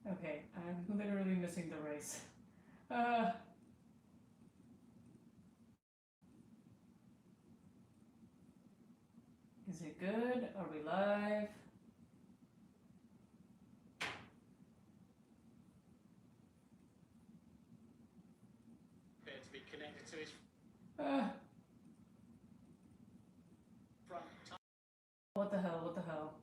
Okay, I'm literally missing the race. Is it good? Are we live? To be connected to his front tire. What the hell? What the hell?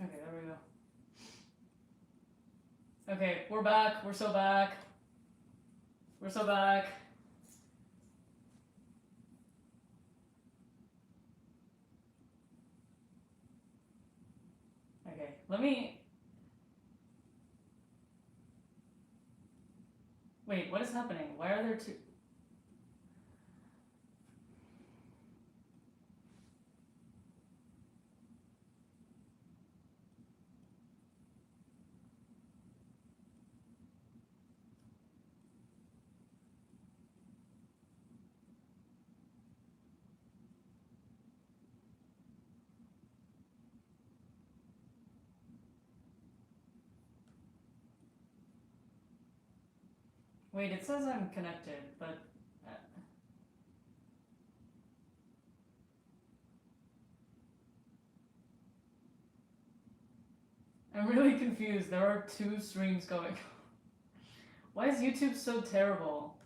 Okay, there we go. Okay, we're back. We're so back. We're so back. Okay, let me... Wait, what is happening? Why are there two... Wait, it says I'm connected, but... I'm really confused. There are two streams going. Why is YouTube so terrible?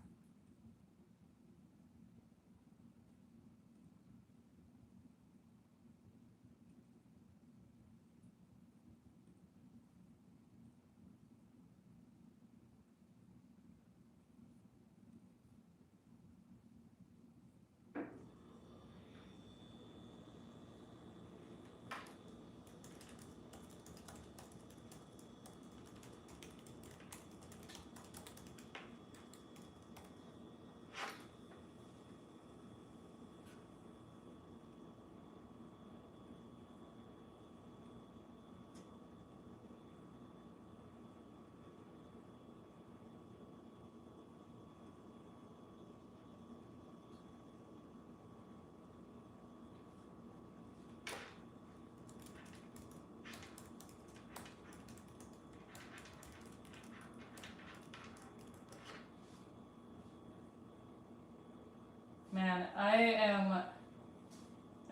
Man, I am...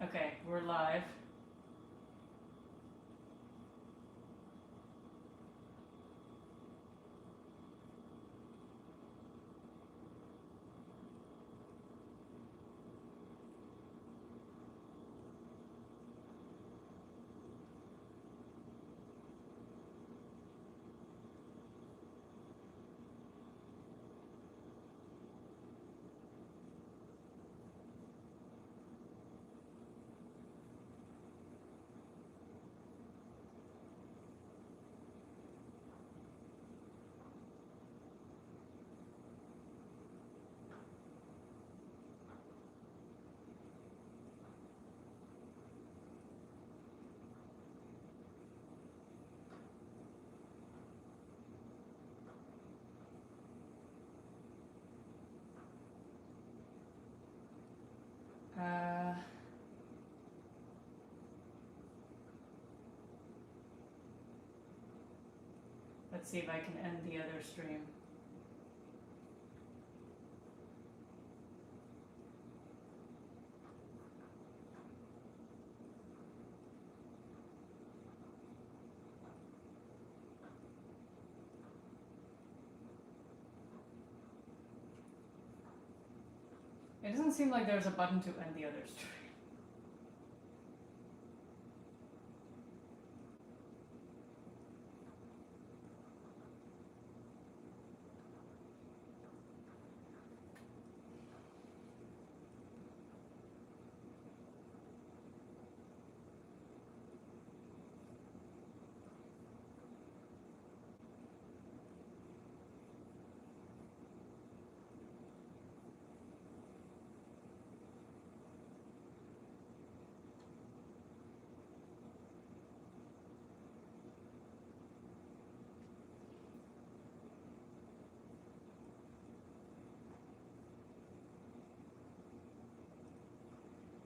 Okay, we're live. Let's see if I can end the other stream. It doesn't seem like there's a button to end the other stream.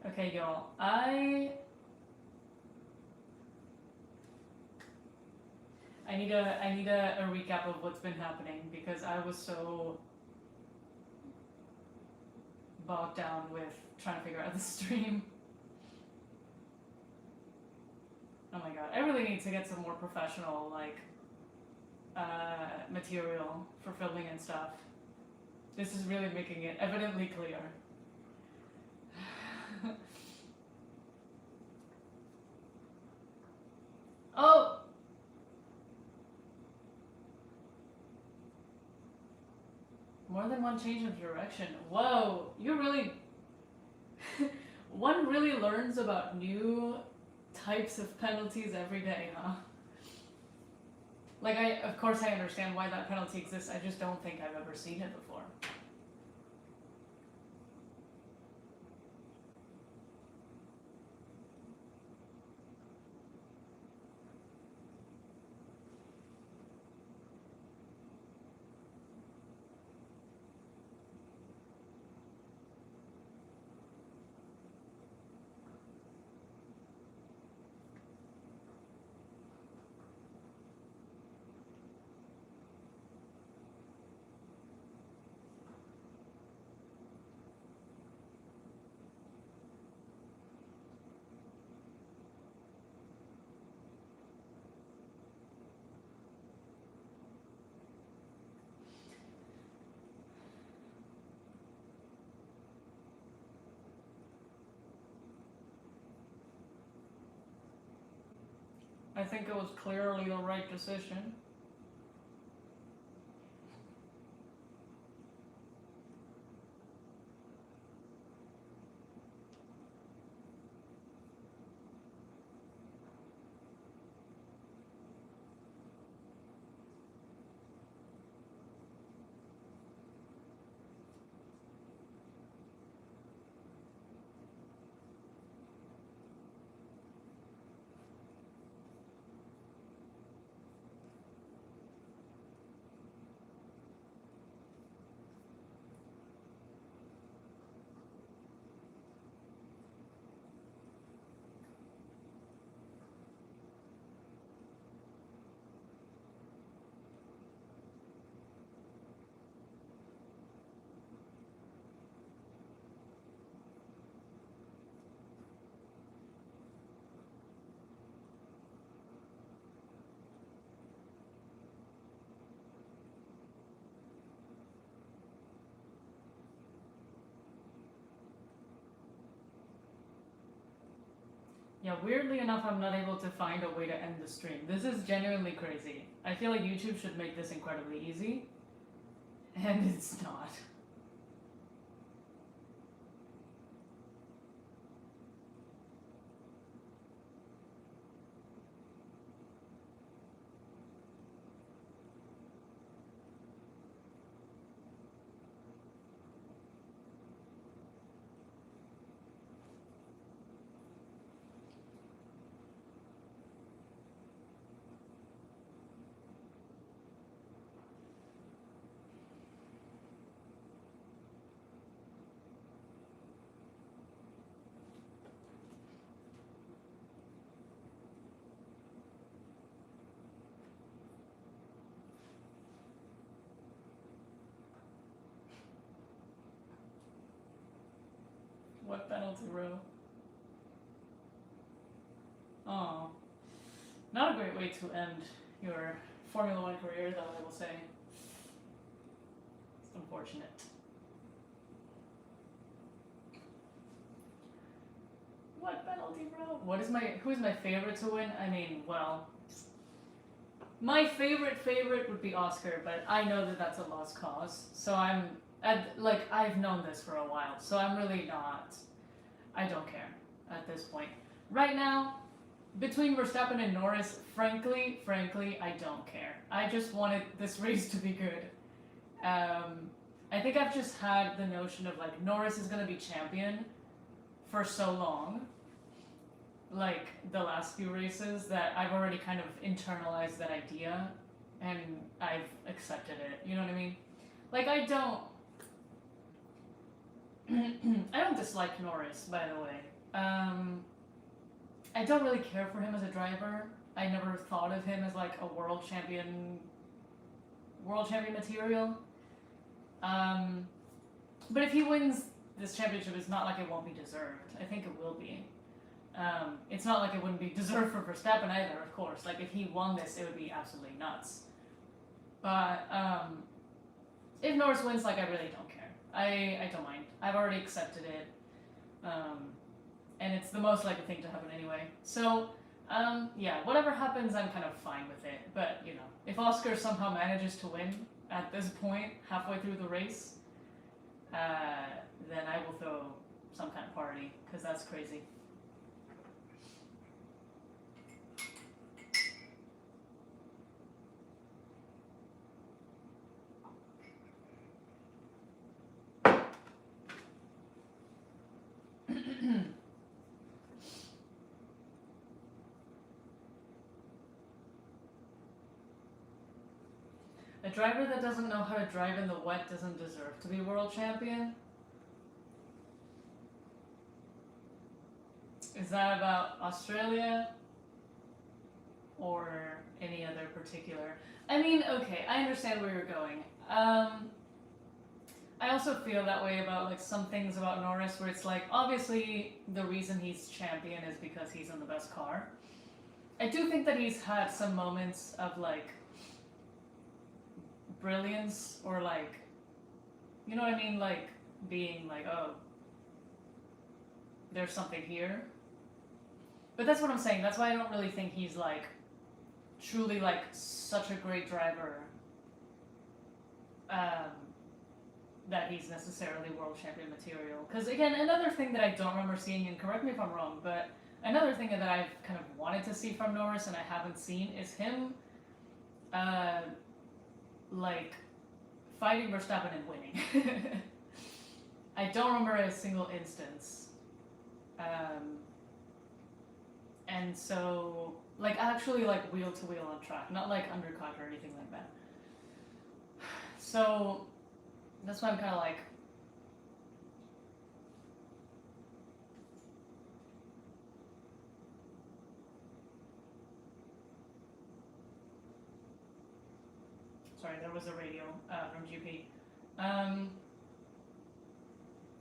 Okay, y'all. I need a recap of what's been happening because I was so bogged down with trying to figure out the stream. Oh my god, I really need to get some more professional material for filming and stuff. This is really making it evidently clear. Oh! More than one change of direction. Whoa, you really... One really learns about new types of penalties every day, huh? Like, of course I understand why that penalty exists, I just don't think I've ever seen it before. I think it was clearly the right decision. Yeah, weirdly enough, I'm not able to find a way to end the stream. This is genuinely crazy. I feel like YouTube should make this incredibly easy, and it's not. What penalty row? Oh, not a great way to end your Formula One career, though, I will say. It's unfortunate. What penalty row? Who is my favorite to win? I mean, well, my favorite would be Oscar, but I know that that's a lost cause. So I've known this for a while, so I'm really not, I don't care at this point. Right now, between Verstappen and Norris, frankly, I don't care. I just wanted this race to be good. I think I've just had the notion of like Norris is gonna be champion for so long, like the last few races, that I've already kind of internalized that idea and I've accepted it. You know what I mean? Like I don't dislike Norris, by the way. I don't really care for him as a driver. I never thought of him as like a world champion material. But if he wins this championship, it's not like it won't be deserved. I think it will be. It's not like it wouldn't be deserved for Verstappen either, of course. Like, if he won this, it would be absolutely nuts. But if Norris wins, like, I really don't care. I don't mind. I've already accepted it. And it's the most likely thing to happen anyway. So, yeah, whatever happens, I'm kind of fine with it. But, you know, if Oscar somehow manages to win at this point, halfway through the race, then I will throw some kind of party, because that's crazy. A driver that doesn't know how to drive in the wet doesn't deserve to be world champion? Is that about Australia? Or any other particular? I mean, okay, I understand where you're going. I also feel that way about like some things about Norris where it's like, obviously the reason he's champion is because he's in the best car. I do think that he's had some moments of like brilliance or like, you know what I mean, like being like, oh, there's something here. But that's what I'm saying. That's why I don't really think he's like truly like such a great driver that he's necessarily world champion material. Because again, another thing that I don't remember seeing, and correct me if I'm wrong, but another thing that I've kind of wanted to see from Norris and I haven't seen is him like fighting Verstappen and winning. I don't remember a single instance. And so, like, actually, like, wheel to wheel on track, not like undercut or anything like that. So, that's why I'm kind of like, sorry, there was a radio from GP.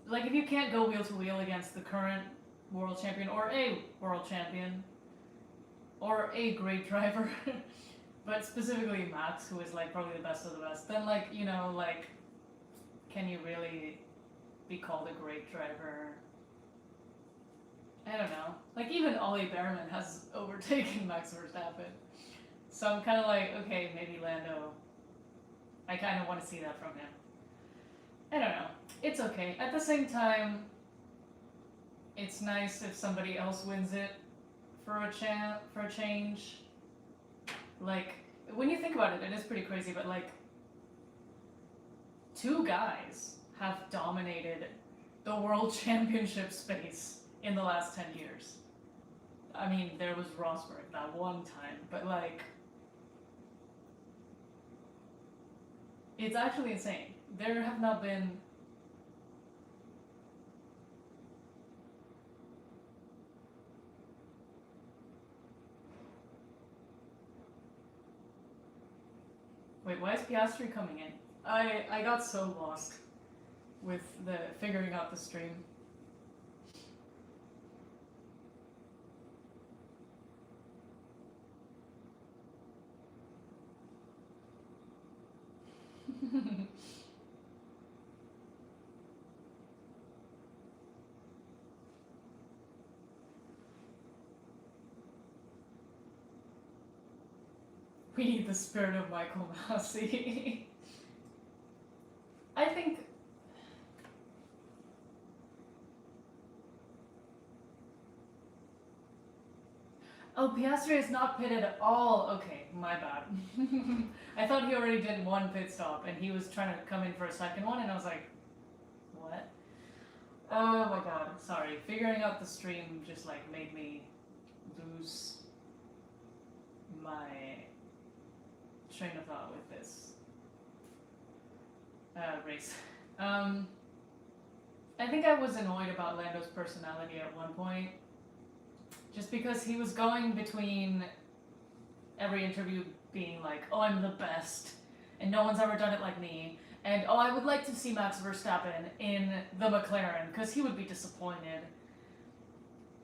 Like, if you can't go wheel to wheel against the current world champion or a world champion or a great driver, but specifically Max, who is like probably the best of the best, then like, you know, like, can you really be called a great driver? I don't know. Like, even Ollie Behrman has overtaken Max Verstappen. So I'm kind of like, okay, maybe Lando. I kind of want to see that from him. I don't know. It's okay. At the same time, it's nice if somebody else wins it for a change. Like, when you think about it, it is pretty crazy, but like, two guys have dominated the world championship space in the last 10 years. I mean, there was Rosberg that one time, but like, it's actually insane. There have not been Wait, why is Piastri coming in? I got so lost with the figuring out the stream. We need the spirit of Michael Massey. I think... Oh, Piastri is not pitted at all. Okay, my bad. I thought he already did one pit stop and he was trying to come in for a second one and I was like, what? Oh my god, sorry. Figuring out the stream just like made me lose my train of thought with this race. I think I was annoyed about Lando's personality at one point, just because he was going between every interview being like, "Oh, I'm the best, and no one's ever done it like me," and "Oh, I would like to see Max Verstappen in the McLaren because he would be disappointed."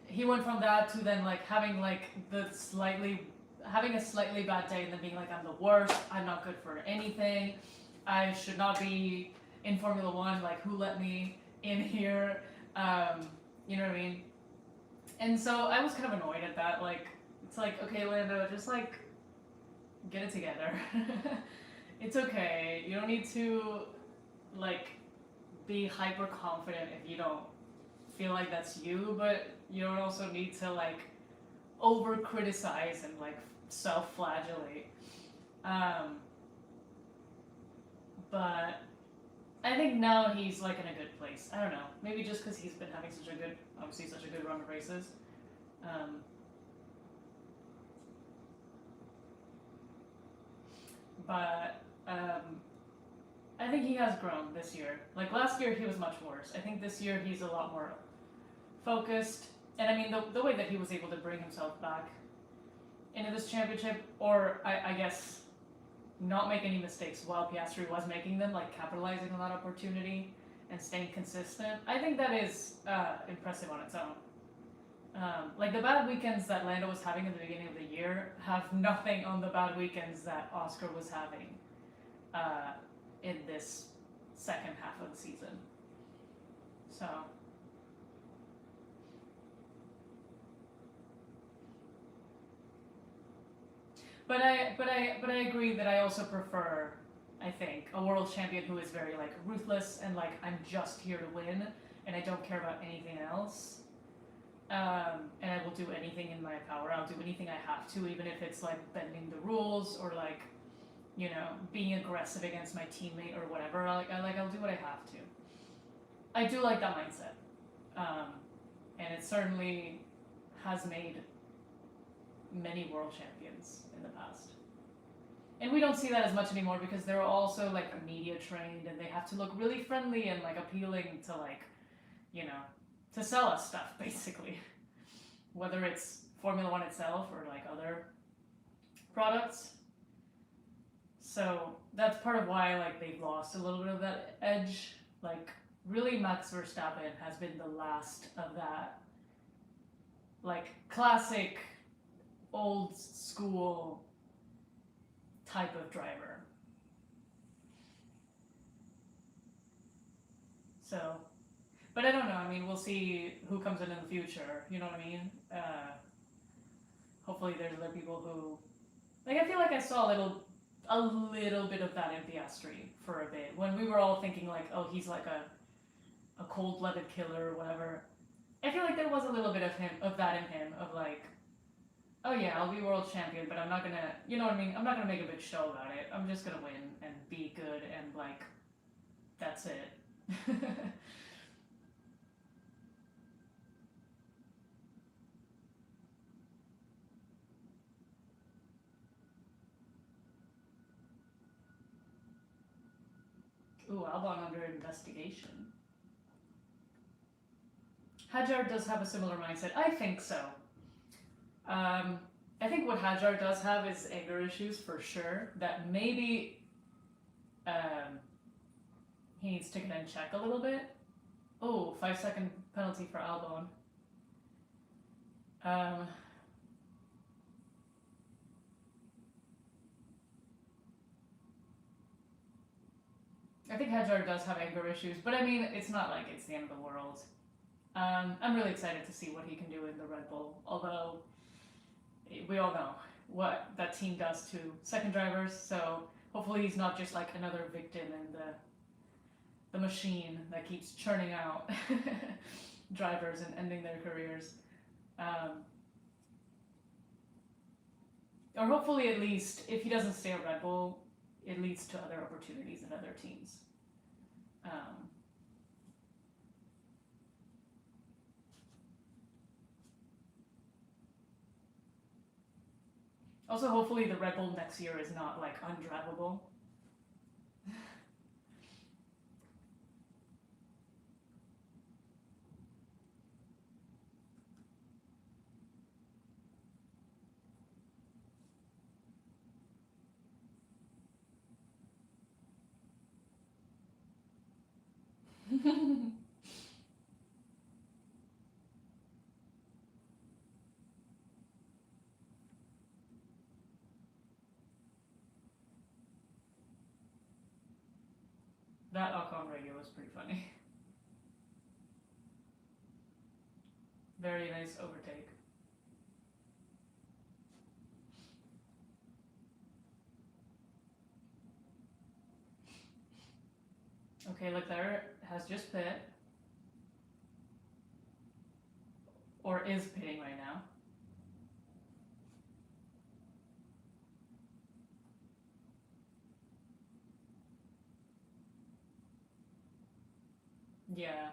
He went from that to then like having a slightly bad day and then being like, "I'm the worst. I'm not good for anything. I should not be in Formula One. Like, who let me in here?" You know what I mean? And so I was kind of annoyed at that. Like, it's like, okay, Lando, just like get it together. It's okay. You don't need to like be hyper confident if you don't feel like that's you, but you don't also need to like over criticize and like self-flagellate. But I think now he's like in a good place. I don't know. Maybe just because he's been having such a good run of races. But I think he has grown this year. Like last year, he was much worse. I think this year he's a lot more focused. And I mean, the way that he was able to bring himself back into this championship, or I guess not make any mistakes while Piastri was making them, like capitalizing on that opportunity and staying consistent, I think that is impressive on its own. Like the bad weekends that Lando was having in the beginning of the year have nothing on the bad weekends that Oscar was having in this second half of the season. So. But I agree that I also prefer, I think, a world champion who is very like ruthless and like I'm just here to win and I don't care about anything else. And I will do anything in my power. I'll do anything I have to, even if it's like bending the rules or like, you know, being aggressive against my teammate or whatever. I'll do what I have to. I do like that mindset, and it certainly has made many world champions in the past. And we don't see that as much anymore because they're also like media trained and they have to look really friendly and like appealing to like, you know, to sell us stuff basically. Whether it's Formula One itself or like other products. So that's part of why like they've lost a little bit of that edge. Like really Max Verstappen has been the last of that like classic old school type of driver. So, but I don't know. I mean, we'll see who comes in the future. You know what I mean? Hopefully, there's other people who, like, I feel like I saw a little bit of that in Piastri for a bit when we were all thinking like, oh, he's like a cold-blooded killer or whatever. I feel like there was a little bit of that in him, of like, oh yeah, I'll be world champion, but I'm not gonna, you know what I mean? I'm not gonna make a big show about it. I'm just gonna win and be good and like, that's it. Ooh, Albon under investigation. Hadjar does have a similar mindset. I think so. I think what Hadjar does have is anger issues for sure. That maybe he needs to get in check a little bit. Oh, 5-second penalty for Albon. I think Hadjar does have anger issues, but I mean, it's not like it's the end of the world. I'm really excited to see what he can do in the Red Bull, although we all know what that team does to second drivers, so hopefully he's not just like another victim in the machine that keeps churning out drivers and ending their careers. Or hopefully at least, if he doesn't stay at Red Bull, it leads to other opportunities at other teams. Also, hopefully the Red Bull next year is not like undrivable. That Ocon radio was pretty funny. Very nice overtake. Okay, Leclerc has just pit. Or is pitting right now. Yeah.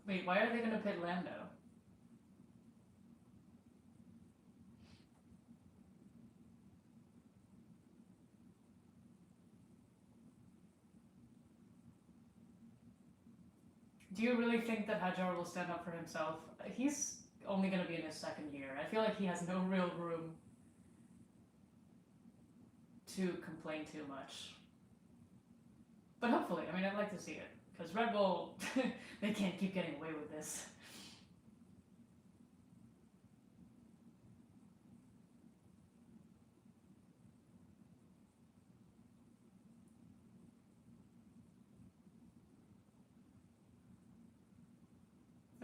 Wait, why are they gonna pit Lando? Do you really think that Hajar will stand up for himself? He's only gonna be in his second year. I feel like he has no real room to complain too much. But hopefully, I mean, I'd like to see it. Because Red Bull, they can't keep getting away with this.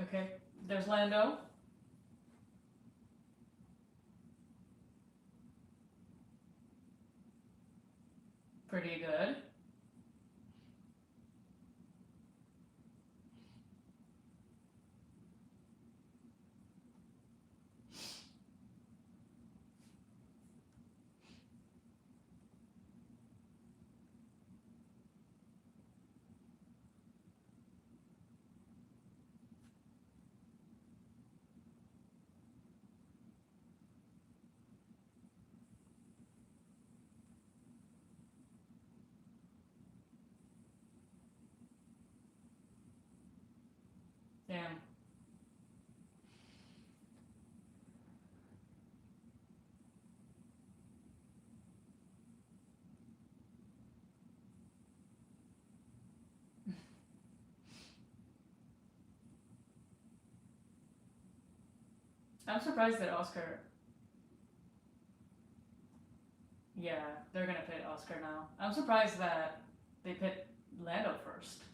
Okay, there's Lando. Pretty good. Damn. I'm surprised that Oscar... Yeah, they're gonna pit Oscar now. I'm surprised that they pit Lando first.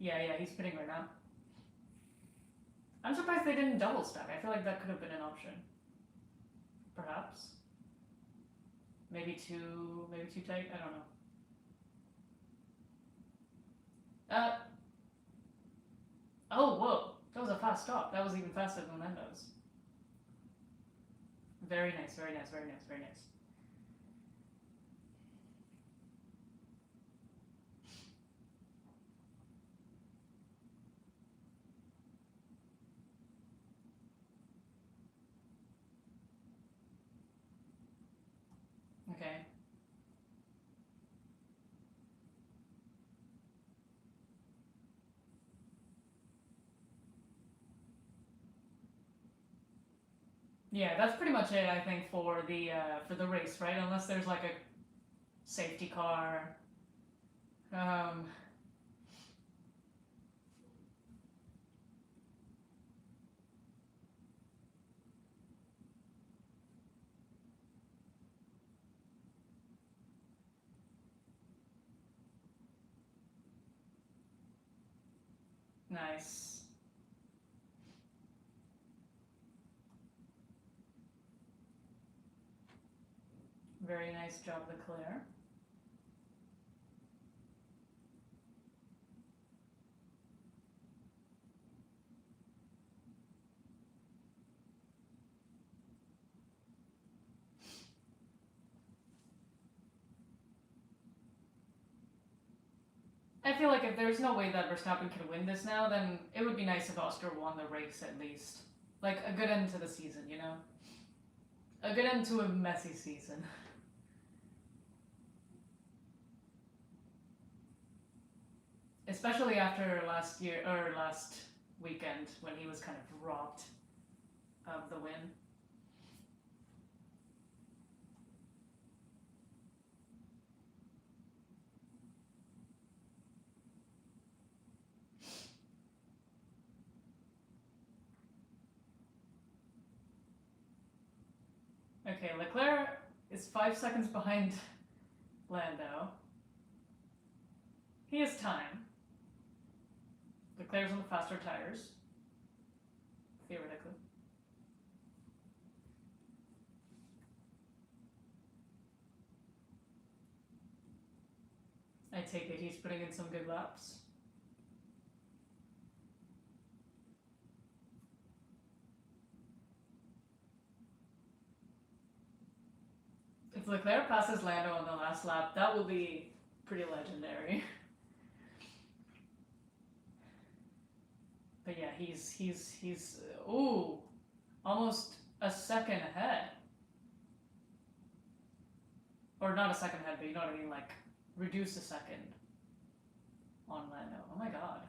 Yeah, he's pitting right now. I'm surprised they didn't double stack. I feel like that could have been an option. Perhaps. Maybe too tight? I don't know. Oh, whoa. That was a fast stop. That was even faster than Lando's. Very nice, very nice, very nice, very nice. Okay. Yeah, that's pretty much it, I think, for the race, right? Unless there's like a safety car. Nice. Very nice job, Leclerc. I feel like if there's no way that Verstappen can win this now, then it would be nice if Oscar won the race at least. Like, a good end to the season, you know? A good end to a messy season. especially after last year or last weekend when he was kind of robbed of the win. Okay, Leclerc is 5 seconds behind Lando. He has time. Leclerc's on the faster tires, theoretically. I take it he's putting in some good laps. If Leclerc passes Lando on the last lap, that will be pretty legendary. But yeah, he's ooh, almost a second ahead. Or not a second ahead, but you know what I mean, like reduce a second on Lando. Oh my god.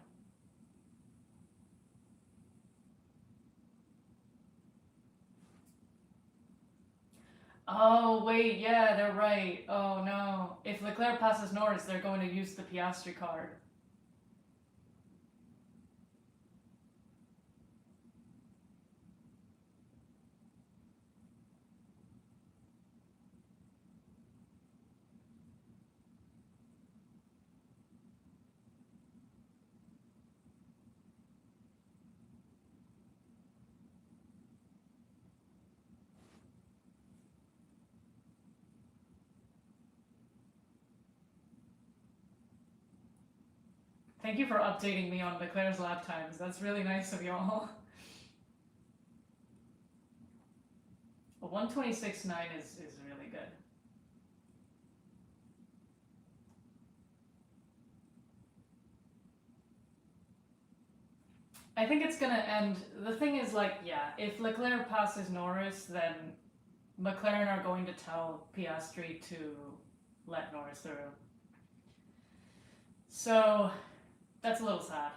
Oh wait, yeah, they're right. Oh no. If Leclerc passes Norris, they're going to use the Piastri card. Thank you for updating me on Leclerc's lap times. That's really nice of y'all. A 1:26.9 is really good. I think it's gonna end. The thing is, like, yeah, if Leclerc passes Norris, then McLaren are going to tell Piastri to let Norris through. So that's a little sad.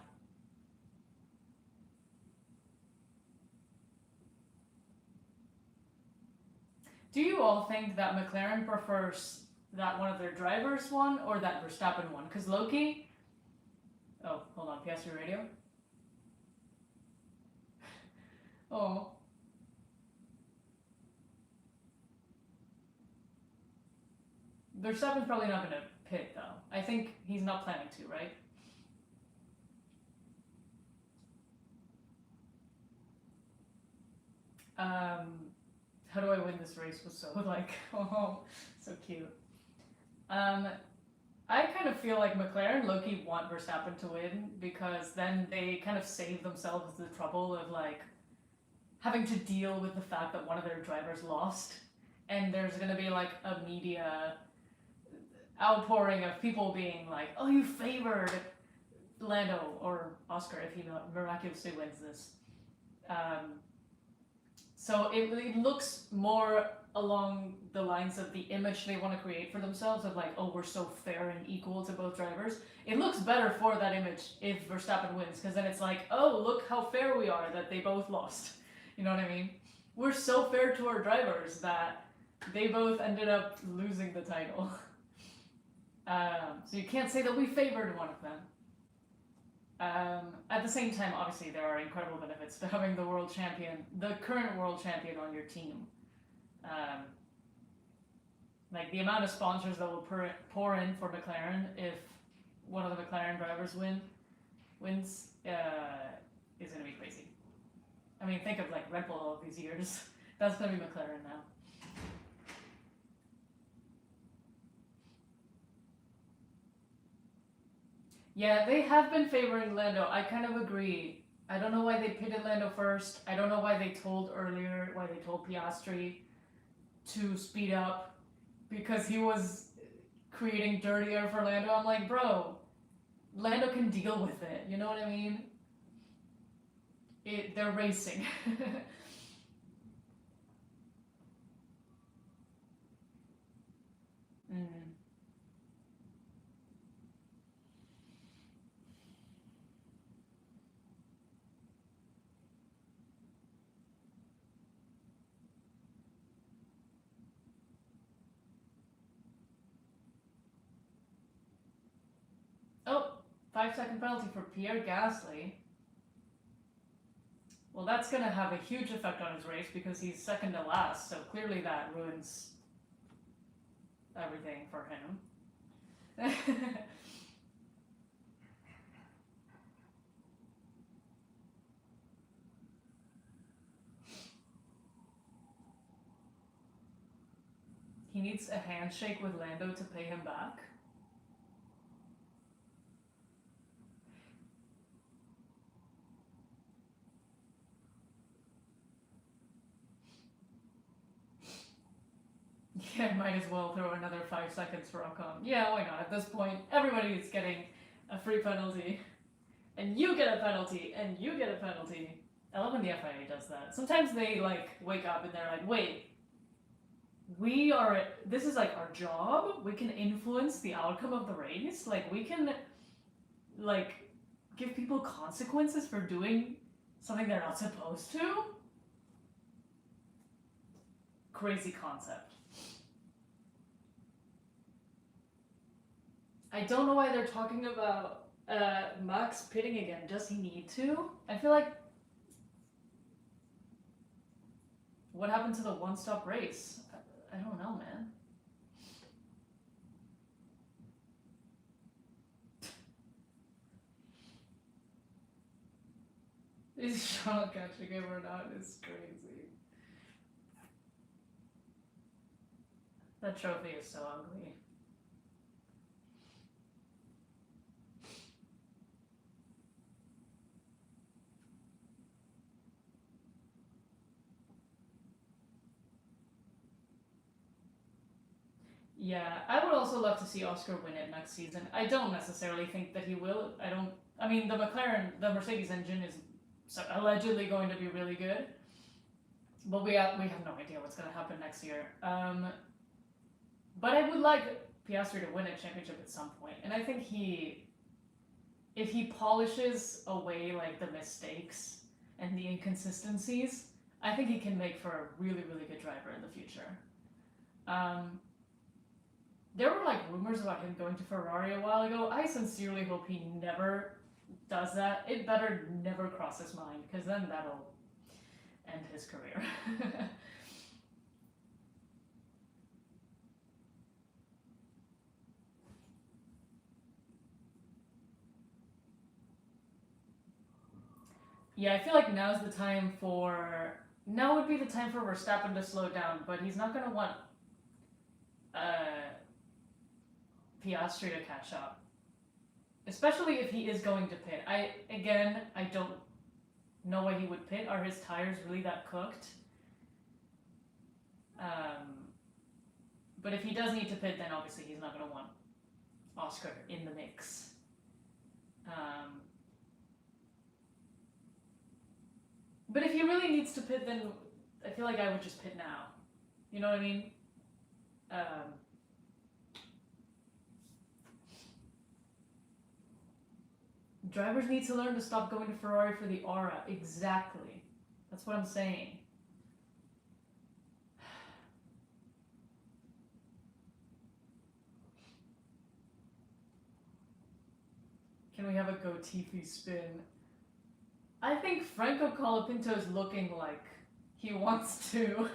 Do you all think that McLaren prefers that one of their drivers won or that Verstappen won? Because Loki. Oh, hold on, Piastri radio. Oh. Verstappen's probably not going to pit, though. I think he's not planning to, right? How do I win this race was so, like, oh, so cute. I kind of feel like McLaren and Loki want Verstappen to win because then they kind of save themselves the trouble of, like, having to deal with the fact that one of their drivers lost, and there's gonna be like a media outpouring of people being like, "Oh, you favored Lando or Oscar if he miraculously wins this." So it looks more along the lines of the image they want to create for themselves of like, "Oh, we're so fair and equal to both drivers." It looks better for that image if Verstappen wins, because then it's like, "Oh, look how fair we are that they both lost." You know what I mean? We're so fair to our drivers that they both ended up losing the title. So you can't say that we favored one of them. At the same time, obviously, there are incredible benefits to having the world champion, the current world champion on your team. Like the amount of sponsors that will pour in for McLaren if one of the McLaren drivers wins is going to be crazy. I mean, think of like Red Bull all these years. That's going to be McLaren now. Yeah, they have been favoring Lando. I kind of agree. I don't know why they pitted Lando first. I don't know why they told Piastri to speed up because he was creating dirty air for Lando. I'm like, bro, Lando can deal with it. You know what I mean? They're racing. 5-second penalty for Pierre Gasly. Well, that's going to have a huge effect on his race because he's second to last, so clearly that ruins everything for him. He needs a handshake with Lando to pay him back. Yeah, might as well throw another 5 seconds for Ocon. Yeah, why not? At this point, everybody is getting a free penalty. And you get a penalty, and you get a penalty. I love when the FIA does that. Sometimes they, like, wake up and they're like, wait, this is, like, our job? We can influence the outcome of the race? Like, we can, like, give people consequences for doing something they're not supposed to? Crazy concept. I don't know why they're talking about Max pitting again. Does he need to? I feel like... What happened to the one-stop race? I don't know, man. Is Charlotte catching him or not? It's crazy. That trophy is so ugly. Yeah, I would also love to see Oscar win it next season. I don't necessarily think that he will. I mean, the Mercedes engine is allegedly going to be really good. But we have no idea what's going to happen next year. But I would like Piastri to win a championship at some point. And I think if he polishes away like the mistakes and the inconsistencies, I think he can make for a really, really good driver in the future. There were like rumors about him going to Ferrari a while ago. I sincerely hope he never does that. It better never cross his mind, because then that'll end his career. Yeah, I feel like now would be the time for Verstappen to slow down, but he's not going to want Piastri to catch up. Especially if he is going to pit. I don't know why he would pit. Are his tires really that cooked? But if he does need to pit, then obviously he's not going to want Oscar in the mix. But if he really needs to pit, then I feel like I would just pit now. You know what I mean? Drivers need to learn to stop going to Ferrari for the aura. Exactly. That's what I'm saying. Can we have a Gotifi spin? I think Franco Colapinto is looking like he wants to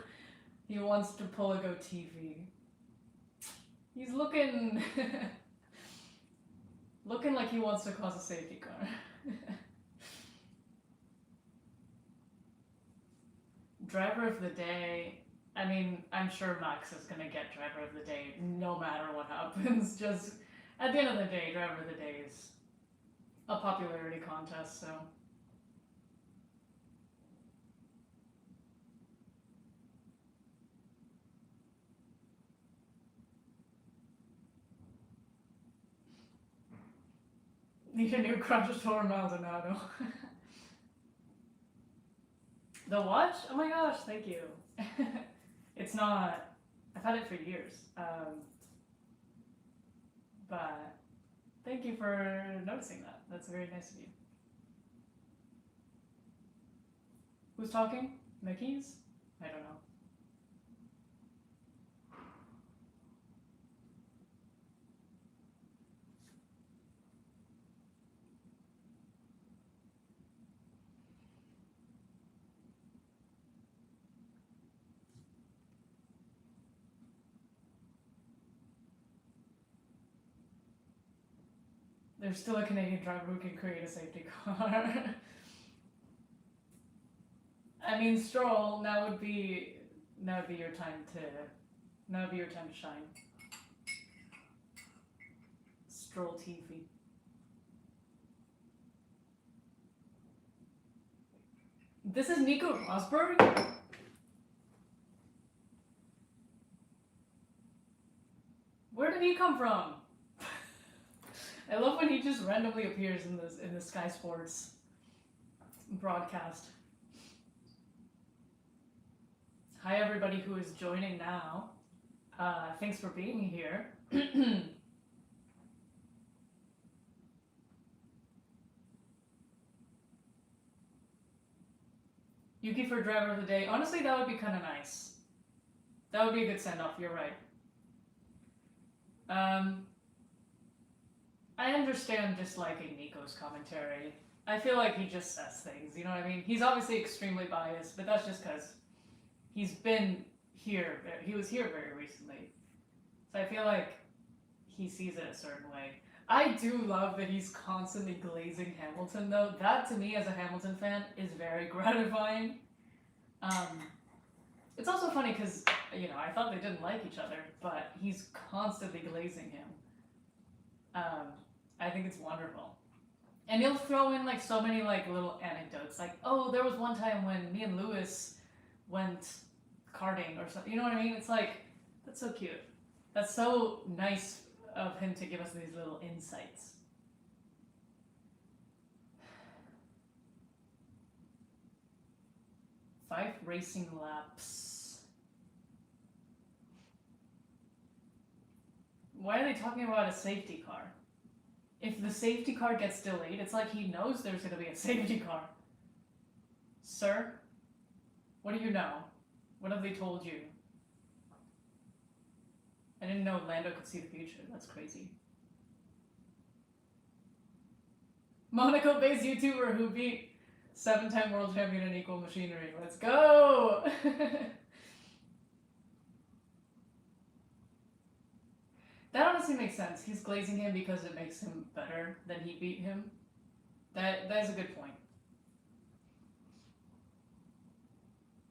pull a Gotifi. He's looking looking like he wants to cause a safety car. Driver of the day. I mean, I'm sure Max is gonna get driver of the day no matter what happens. Just at the end of the day, driver of the day is a popularity contest, so. Need a new Crunchtor Maldonado. The watch? Oh my gosh, thank you. It's not... I've had it for years. But thank you for noticing that. That's very nice of you. Who's talking? Mickey's? I don't know. There's still a Canadian driver who can create a safety car. I mean, Stroll, now would be your time to shine. Stroll TV. This is Nico Rosberg? Where did he come from? I love when he just randomly appears in the Sky Sports broadcast. Hi everybody who is joining now. Thanks for being here. Yuki for driver of the day. Honestly, that would be kind of nice. That would be a good send-off, you're right. I understand disliking Nico's commentary. I feel like he just says things, you know what I mean? He's obviously extremely biased, but that's just because he's been here. He was here very recently. So I feel like he sees it a certain way. I do love that he's constantly glazing Hamilton, though. That, to me, as a Hamilton fan, is very gratifying. It's also funny because, you know, I thought they didn't like each other, but he's constantly glazing him. I think it's wonderful. And he'll throw in, like, so many, like, little anecdotes. Like, oh, there was one time when me and Lewis went karting or something. You know what I mean? It's like, that's so cute. That's so nice of him to give us these little insights. Five racing laps. Why are they talking about a safety car? If the safety car gets delayed, it's like he knows there's going to be a safety car. Sir, what do you know? What have they told you? I didn't know Lando could see the future. That's crazy. Monaco-based YouTuber who beat 7-time world champion in equal machinery. Let's go! That honestly makes sense. He's glazing him because it makes him better than he beat him. That is a good point.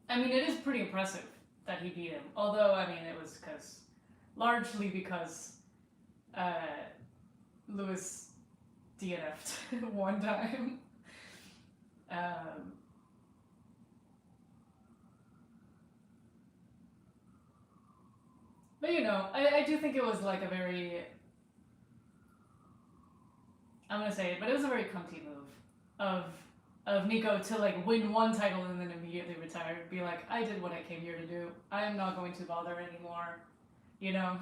I mean, it is pretty impressive that he beat him. Although, I mean, it was largely because Lewis DNF'd one time. But you know, I do think it was like a very, I'm gonna say it, but it was a very cunty move of Nico to like win one title and then immediately retire. Be like, I did what I came here to do. I am not going to bother anymore. You know?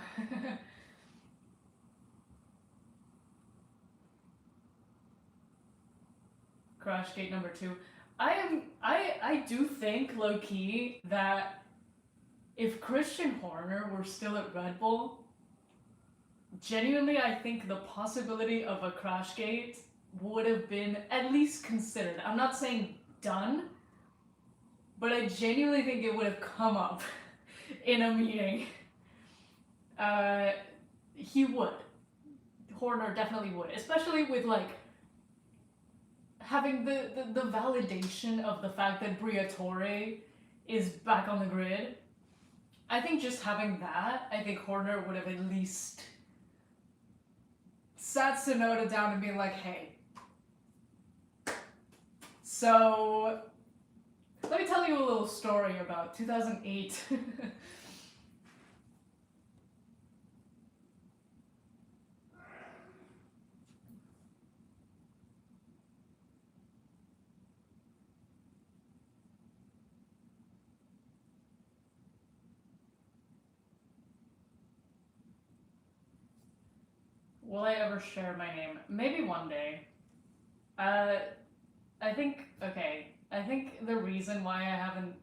Crash gate number 2. I do think low key that if Christian Horner were still at Red Bull, genuinely I think the possibility of a crash gate would have been at least considered. I'm not saying done, but I genuinely think it would have come up in a meeting. He would. Horner definitely would, especially with like having the validation of the fact that Briatore is back on the grid. I think just having that, I think Horner would have at least sat Tsunoda down and been like, hey, so let me tell you a little story about 2008. Will I ever share my name? Maybe one day. I think the reason why I haven't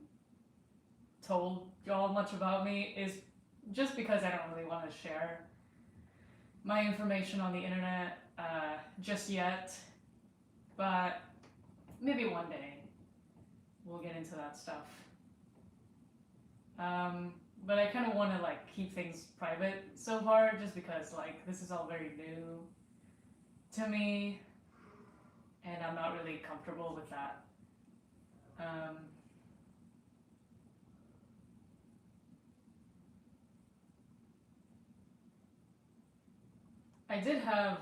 told y'all much about me is just because I don't really want to share my information on the internet just yet. But maybe one day we'll get into that stuff. But I kind of want to like keep things private so far, just because like this is all very new to me, and I'm not really comfortable with that. I did have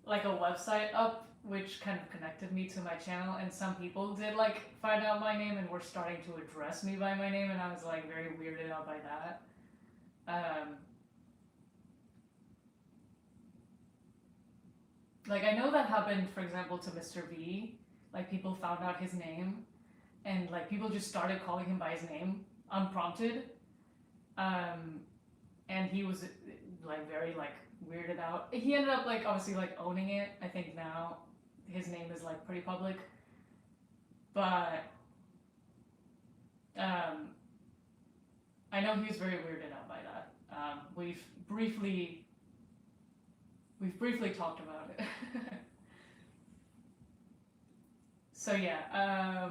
like a website up which kind of connected me to my channel, and some people did like find out my name and were starting to address me by my name, and I was like very weirded out by that. Like I know that happened, for example, to Mr. V. Like people found out his name, and like people just started calling him by his name unprompted, and he was like very like weirded out. He ended up like obviously like owning it. I think now his name is like pretty public, but I know he was very weirded out by that. We've briefly talked about it. So yeah,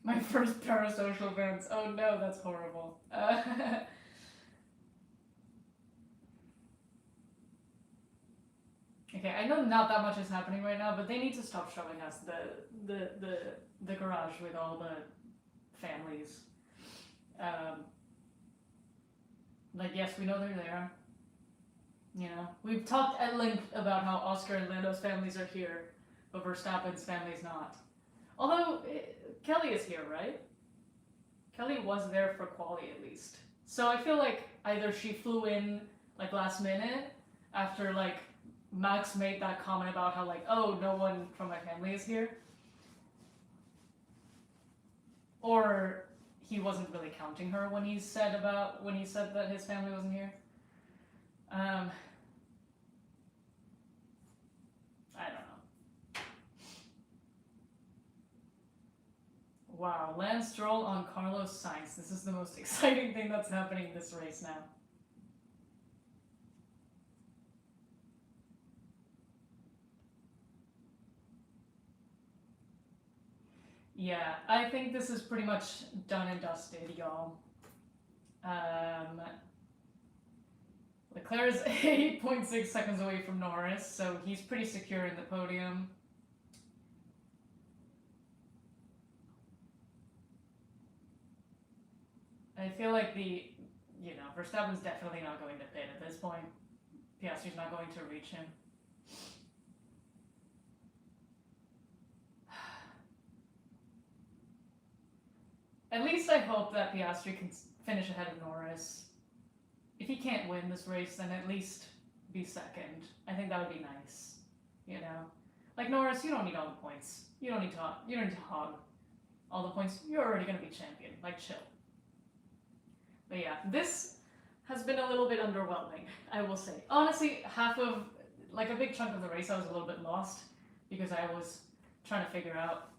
my first parasocial events. Oh no, that's horrible. Okay, I know not that much is happening right now, but they need to stop showing us the garage with all the families. Like yes, we know they're there. You know, we've talked at length about how Oscar and Lando's families are here, but Verstappen's family's not. Although Kelly is here, right? Kelly was there for quali at least. So I feel like either she flew in like last minute after like Max made that comment about how like, oh, no one from my family is here, or he wasn't really counting her when he said that his family wasn't here. I don't know. Wow, Lance Stroll on Carlos Sainz. This is the most exciting thing that's happening this race now. Yeah, I think this is pretty much done and dusted, y'all. Leclerc is 8.6 seconds away from Norris, so he's pretty secure in the podium. I feel like Verstappen's definitely not going to pit at this point. Piastri's not going to reach him. At least I hope that Piastri can finish ahead of Norris. If he can't win this race, then at least be second. I think that would be nice. You know, like Norris, you don't need all the points. You don't need to hog all the points. You're already going to be champion. Like, chill. But yeah, this has been a little bit underwhelming, I will say. Honestly, a big chunk of the race, I was a little bit lost because I was trying to figure out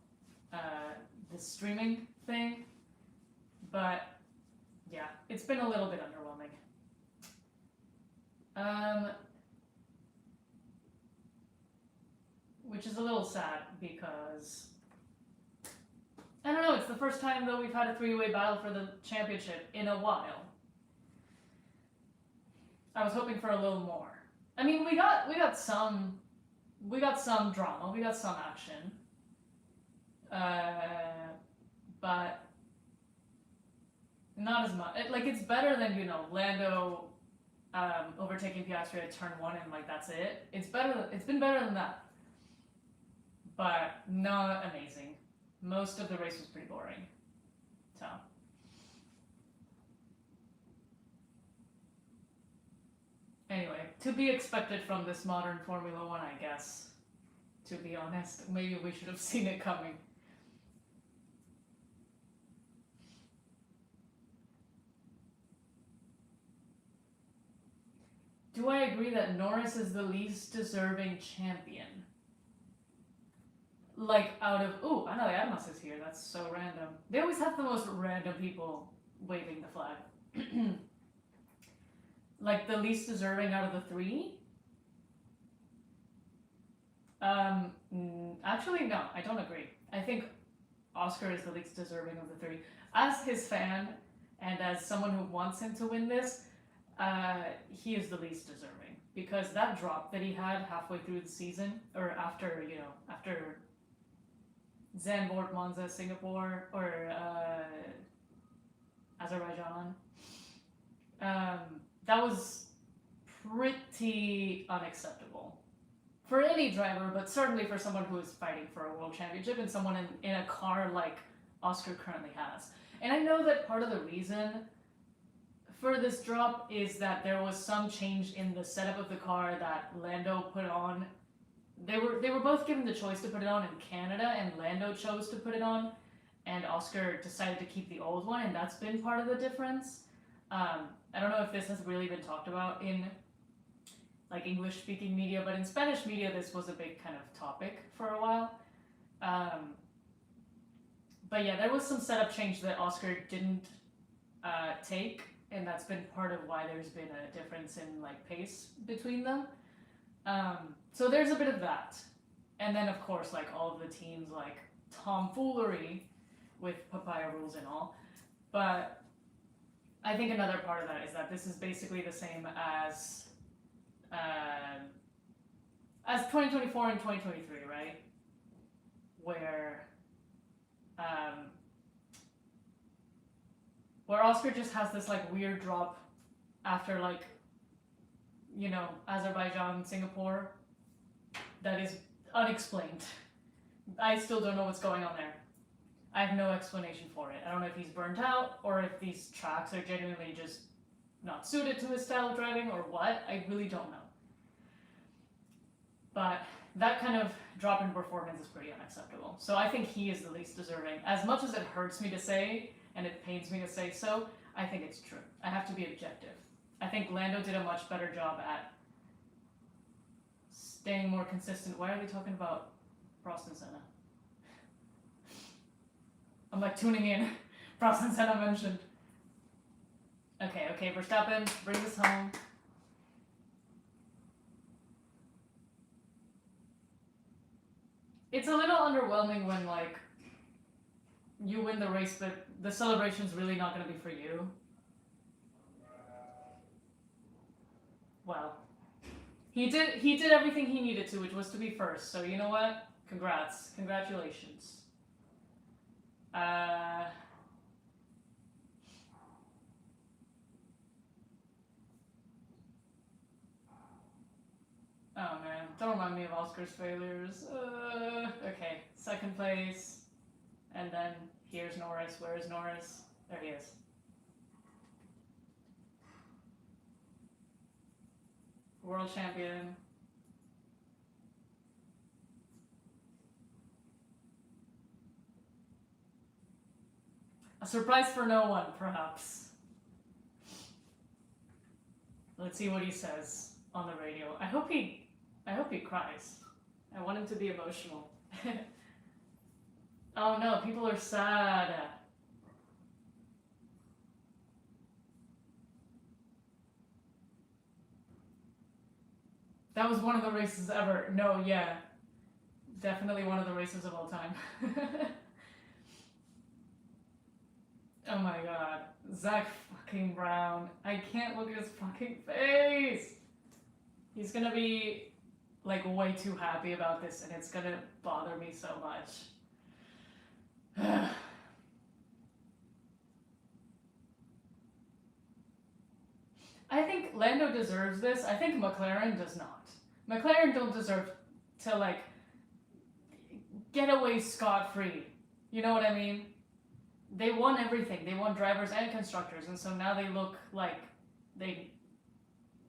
the streaming thing. But yeah, it's been a little bit underwhelming. Which is a little sad because I don't know, it's the first time though we've had a three-way battle for the championship in a while. I was hoping for a little more. I mean, we got some drama, we got some action. But not as much. It's better than, Lando overtaking Piastri at turn 1 and that's it. It's been better than that. But not amazing. Most of the race was pretty boring. So anyway, to be expected from this modern Formula One, I guess. To be honest, maybe we should have seen it coming. Do I agree that Norris is the least deserving champion? Out of... Ooh, I know Admas is here. That's so random. They always have the most random people waving the flag. The least deserving out of the three? Actually, no. I don't agree. I think Oscar is the least deserving of the three. As his fan, and as someone who wants him to win this, he is the least deserving because that drop that he had halfway through the season, or after, you know, after Zandvoort, Monza, Singapore, or Azerbaijan, that was pretty unacceptable for any driver, but certainly for someone who is fighting for a world championship and someone in a car like Oscar currently has. And I know that part of the reason for this drop is that there was some change in the setup of the car that Lando put on. They were both given the choice to put it on in Canada, and Lando chose to put it on, and Oscar decided to keep the old one, and that's been part of the difference. I don't know if this has really been talked about in like English speaking media, but in Spanish media this was a big kind of topic for a while. But yeah, there was some setup change that Oscar didn't take, and that's been part of why there's been a difference in like pace between them. So there's a bit of that. And then of course like all of the teams like tomfoolery with papaya rules and all. But I think another part of that is that this is basically the same as 2024 and 2023, right? Where Oscar just has this like weird drop after like, you know, Azerbaijan, Singapore, that is unexplained. I still don't know what's going on there. I have no explanation for it. I don't know if he's burnt out or if these tracks are genuinely just not suited to his style of driving or what. I really don't know. But that kind of drop in performance is pretty unacceptable. So I think he is the least deserving. As much as it hurts me to say, and it pains me to say so, I think it's true. I have to be objective. I think Lando did a much better job at staying more consistent. Why are they talking about Prost and Senna? I'm like tuning in. Prost and Senna mentioned. Okay, Verstappen, bring this home. It's a little underwhelming when like you win the race, but the celebration's really not going to be for you. Well, he did everything he needed to, which was to be first. So you know what? Congratulations. Oh man, don't remind me of Oscar's failures. Okay, second place, and then here's Norris. Where is Norris? There he is. World champion. A surprise for no one, perhaps. Let's see what he says on the radio. I hope he cries. I want him to be emotional. Oh no, people are sad. That was one of the races ever. No, yeah. Definitely one of the races of all time. Oh my god. Zach fucking Brown. I can't look at his fucking face. He's gonna be like way too happy about this and it's gonna bother me so much. I think Lando deserves this. I think McLaren does not. McLaren don't deserve to like get away scot-free. You know what I mean? They won everything. They won drivers and constructors, and so now they look like they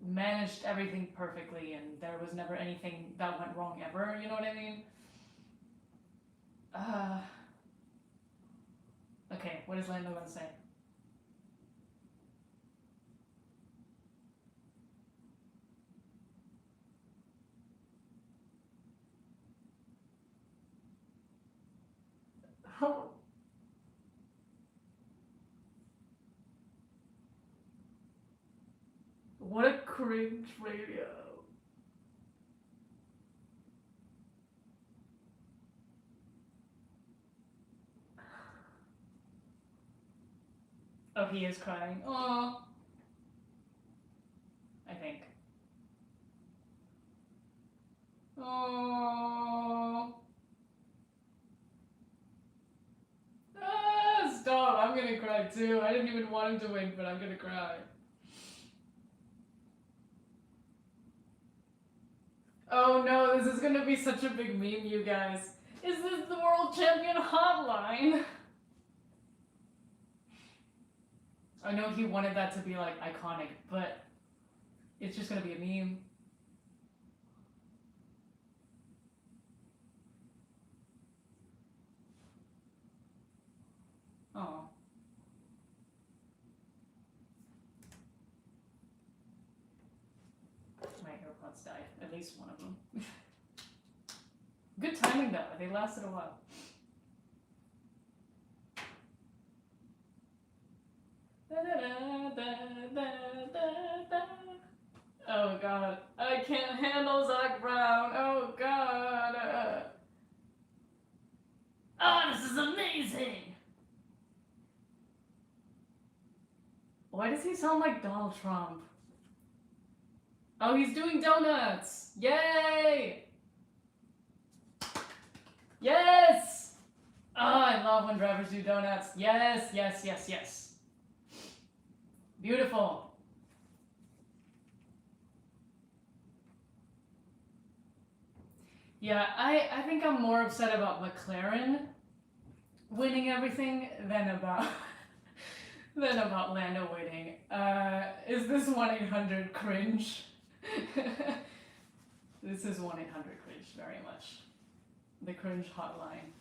managed everything perfectly and there was never anything that went wrong ever, you know what I mean? Okay, what is Lando gonna say? Oh. What a cringe radio. Oh, he is crying. Oh, I think. Oh. Ah, stop. I'm gonna cry too. I didn't even want him to win, but I'm gonna cry. Oh no, this is gonna be such a big meme, you guys. Is this the world champion hotline? I know he wanted that to be like iconic, but it's just gonna be a meme. Oh. My AirPods died. At least one of them. Good timing though. They lasted a while. Oh god. I can't handle Zach Brown. Oh god. Oh, this is amazing. Why does he sound like Donald Trump? Oh, he's doing donuts! Yay! Yes! Oh, I love when drivers do donuts. Yes, yes, yes, yes. Beautiful. Yeah, I think I'm more upset about McLaren winning everything than about than about Lando winning. Is this 1-800 cringe? This is 1-800 cringe very much. The cringe hotline.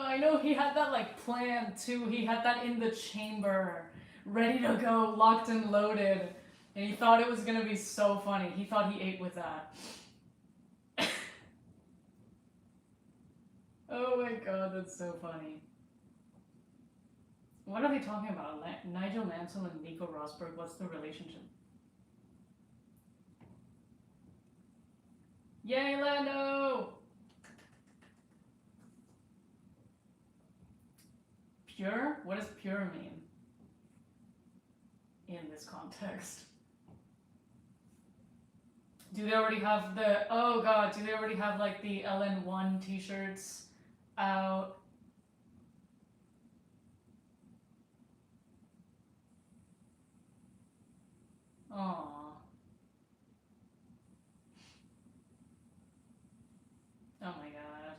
I know he had that like planned too. He had that in the chamber, ready to go, locked and loaded. And he thought it was gonna be so funny. He thought he ate with that. Oh my god, that's so funny. What are they talking about? Nigel Mansell and Nico Rosberg, what's the relationship? Yay, Lando! Pure? What does pure mean in this context? Do they already have the, oh god, do they already have like the LN1 t-shirts out? Aww. Oh my god.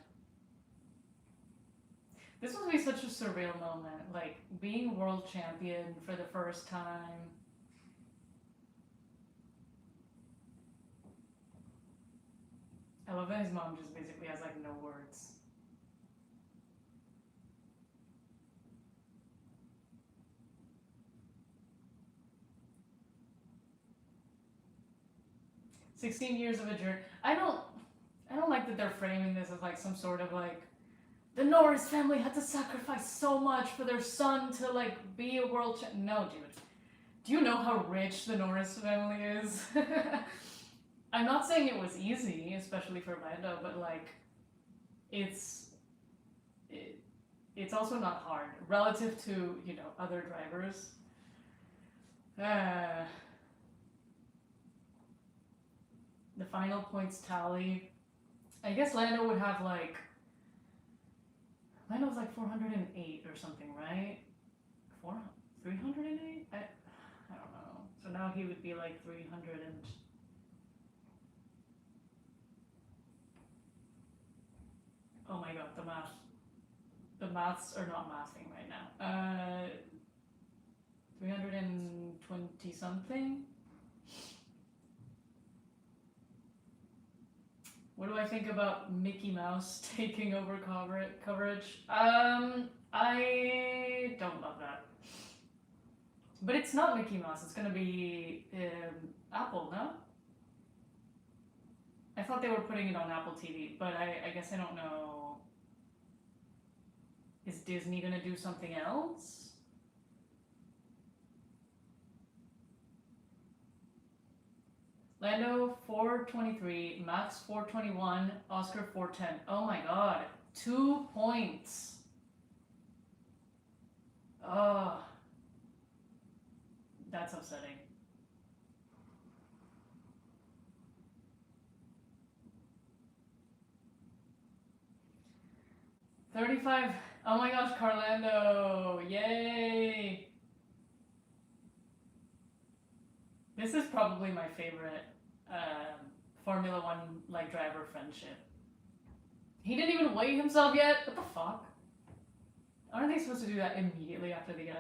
This must be such a surreal moment, like being world champion for the first time. I love that his mom just basically has like no words. "16 years of a journey." I don't like that they're framing this as like some sort of like the Norris family had to sacrifice so much for their son to like be a world champion. No, dude. Do you know how rich the Norris family is? I'm not saying it was easy, especially for Lando, but like, it's also not hard relative to, you know, other drivers. The final points tally. I guess Lando would have like, Lando's like 408 or something, right? 308? I don't know. So now he would be like 300 and. Oh my god, the math. The maths are not mathing right now. 320 something? What do I think about Mickey Mouse taking over coverage? I don't love that. But it's not Mickey Mouse, it's gonna be Apple, no? I thought they were putting it on Apple TV, but I guess I don't know. Is Disney gonna do something else? Lando 423, Max 421, Oscar 410. Oh my god, 2 points. Oh, that's upsetting. 35. Oh my gosh, Carlando! Yay! This is probably my favorite Formula One like driver friendship. He didn't even weigh himself yet. What the fuck? Aren't they supposed to do that immediately after they get out?